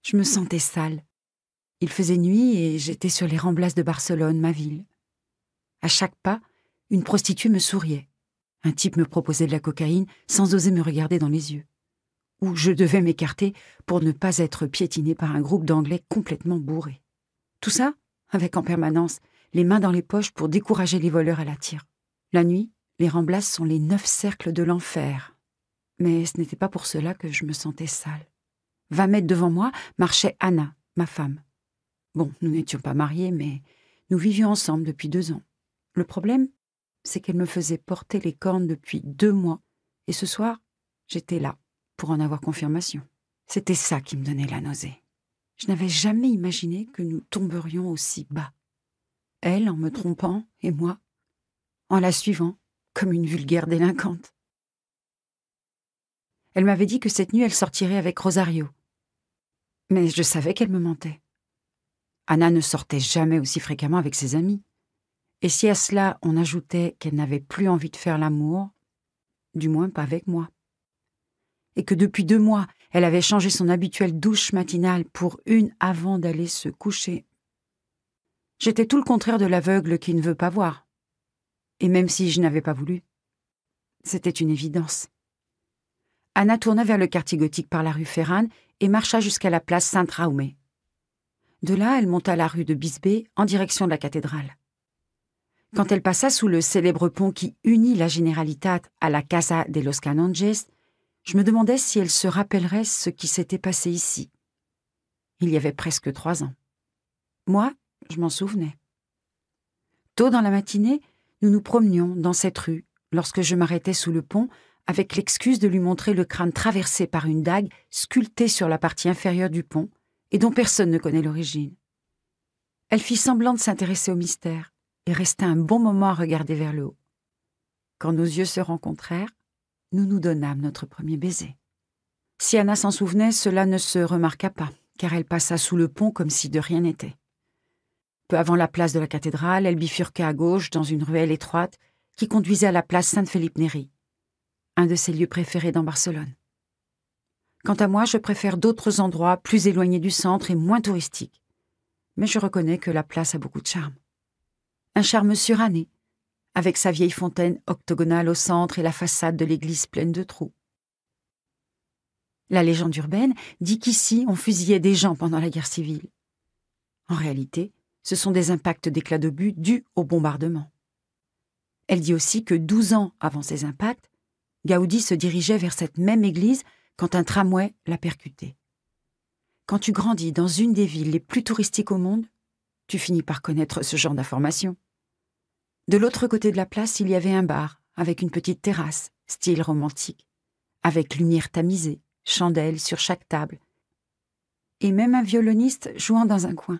Je me sentais sale. Il faisait nuit et j'étais sur les Ramblas de Barcelone, ma ville. À chaque pas, une prostituée me souriait. Un type me proposait de la cocaïne sans oser me regarder dans les yeux. Ou je devais m'écarter pour ne pas être piétinée par un groupe d'Anglais complètement bourrés. Tout ça, avec en permanence les mains dans les poches pour décourager les voleurs à la tire. La nuit, les Ramblas sont les 9 cercles de l'enfer. Mais ce n'était pas pour cela que je me sentais sale. 20 mètres devant moi marchait Anna, ma femme. Bon, nous n'étions pas mariés, mais nous vivions ensemble depuis 2 ans. Le problème, c'est qu'elle me faisait porter les cornes depuis 2 mois, et ce soir, j'étais là pour en avoir confirmation. C'était ça qui me donnait la nausée. Je n'avais jamais imaginé que nous tomberions aussi bas. Elle en me trompant, et moi, en la suivant, comme une vulgaire délinquante. Elle m'avait dit que cette nuit, elle sortirait avec Rosario. Mais je savais qu'elle me mentait. Anna ne sortait jamais aussi fréquemment avec ses amis. Et si à cela on ajoutait qu'elle n'avait plus envie de faire l'amour, du moins pas avec moi. Et que depuis 2 mois, elle avait changé son habituelle douche matinale pour une avant d'aller se coucher. J'étais tout le contraire de l'aveugle qui ne veut pas voir. Et même si je n'avais pas voulu, c'était une évidence. Anna tourna vers le quartier gothique par la rue Ferrane et marcha jusqu'à la place Saint-Raume. De là, elle monta la rue de Bisbée en direction de la cathédrale. Quand elle passa sous le célèbre pont qui unit la Generalitat à la Casa de los Canonges, je me demandais si elle se rappellerait ce qui s'était passé ici. Il y avait presque 3 ans. Moi, je m'en souvenais. Tôt dans la matinée, nous nous promenions dans cette rue lorsque je m'arrêtais sous le pont avec l'excuse de lui montrer le crâne traversé par une dague sculptée sur la partie inférieure du pont et dont personne ne connaît l'origine. Elle fit semblant de s'intéresser au mystère et resta un bon moment à regarder vers le haut. Quand nos yeux se rencontrèrent, nous nous donnâmes notre premier baiser. Si Anna s'en souvenait, cela ne se remarqua pas, car elle passa sous le pont comme si de rien n'était. Peu avant la place de la cathédrale, elle bifurqua à gauche dans une ruelle étroite qui conduisait à la place Saint-Felipe Neri, un de ses lieux préférés dans Barcelone. Quant à moi, je préfère d'autres endroits plus éloignés du centre et moins touristiques. Mais je reconnais que la place a beaucoup de charme. Un charme suranné, avec sa vieille fontaine octogonale au centre et la façade de l'église pleine de trous. La légende urbaine dit qu'ici, on fusillait des gens pendant la guerre civile. En réalité, ce sont des impacts d'éclats d'obus dus au bombardement. Elle dit aussi que 12 ans avant ces impacts, Gaudi se dirigeait vers cette même église quand un tramway l'a percuté. Quand tu grandis dans une des villes les plus touristiques au monde, tu finis par connaître ce genre d'informations. De l'autre côté de la place, il y avait un bar avec une petite terrasse, style romantique, avec lumière tamisée, chandelles sur chaque table, et même un violoniste jouant dans un coin.